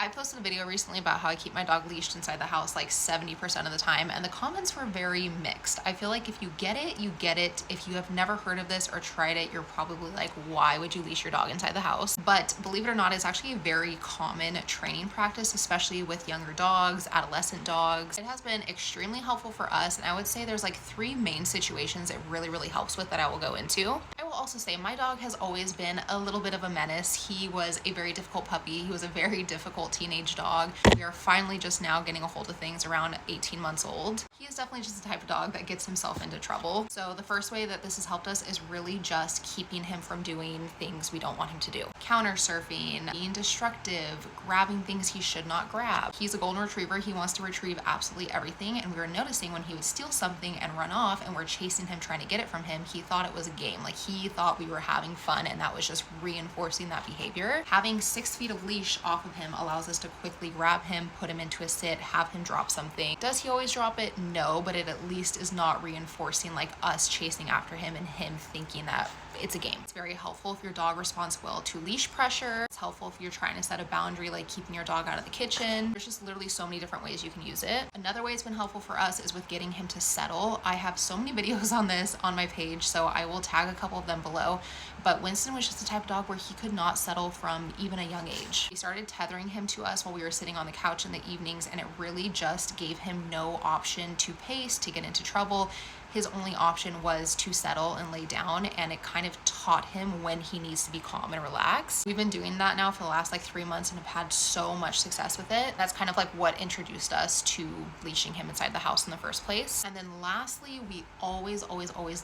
I posted a video recently about how I keep my dog leashed inside the house like 70% of the time, and the comments were very mixed. I feel like if you get it, you get it. If you have never heard of this or tried it, you're probably like, why would you leash your dog inside the house? But believe it or not, it's actually a very common training practice, especially with younger dogs, adolescent dogs. It has been extremely helpful for us, and I would say there's like three main situations it really helps with that I will go into. I will also say my dog has always been a little bit of a menace. He was a very difficult puppy. He was a very difficult teenage dog. We are finally just now getting a hold of things around 18 months old. He is definitely just the type of dog that gets himself into trouble. So the first way that this has helped us is really just keeping him from doing things we don't want him to do. Counter surfing, being destructive, grabbing things he should not grab. He's a golden retriever. He wants to retrieve absolutely everything. And we were noticing when he would steal something and run off and we're chasing him trying to get it from him, he thought it was a game. Like he thought we were having fun, and that was just reinforcing that behavior. Having 6 feet of leash off of him allows us to quickly grab him, put him into a sit, have him drop something. Does he always drop it? No, but it at least is not reinforcing like us chasing after him and him thinking that it's a game. It's very helpful if your dog responds well to leash pressure. It's helpful if you're trying to set a boundary, like keeping your dog out of the kitchen. There's just literally so many different ways you can use it. Another way it's been helpful for us is with getting him to settle. I have so many videos on this on my page, so I will tag a couple of them below. But Winston was just the type of dog where he could not settle from even a young age. We started tethering him to us while we were sitting on the couch in the evenings, and it really just gave him no option to pace, to get into trouble. His only option was to settle and lay down, and it kind of taught him when he needs to be calm and relax. We've been doing that now for the last like 3 months and have had so much success with it. That's kind of like what introduced us to leashing him inside the house in the first place. And then lastly, we always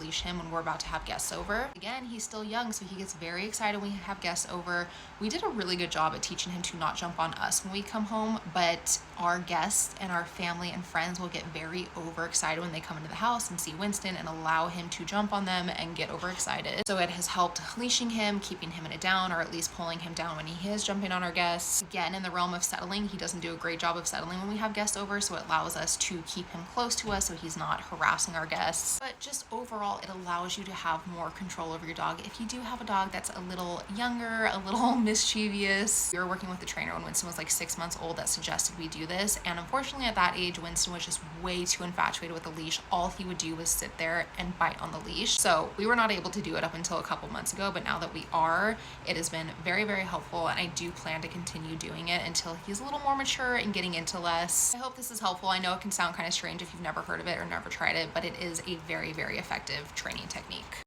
leash him when we're about to have guests over. Again, he's still young, so he gets very excited when we have guests over. We did a really good job at teaching him to not jump on us when we come home, but our guests and our family and friends will get very overexcited when they come into the house and see Winston and allow him to jump on them and get overexcited. So it has helped leashing him, keeping him in a down, or at least pulling him down when he is jumping on our guests. Again, in the realm of settling, he doesn't do a great job of settling when we have guests over, so it allows us to keep him close to us so he's not harassing our guests. But just overall, it allows you to have more control over your dog. If you do have a dog that's a little younger, a little mischievous. We were working with a trainer when Winston was like 6 months old that suggested we do this, and unfortunately at that age, Winston was just way too infatuated with the leash. All he would do was sit there and bite on the leash. So we were not able to do it up until a couple months ago, but now that we are, it has been very helpful, and I do plan to continue doing it until he's a little more mature and getting into less. I hope this is helpful. I know it can sound kind of strange if you've never heard of it or never tried it, but it is a very effective training technique.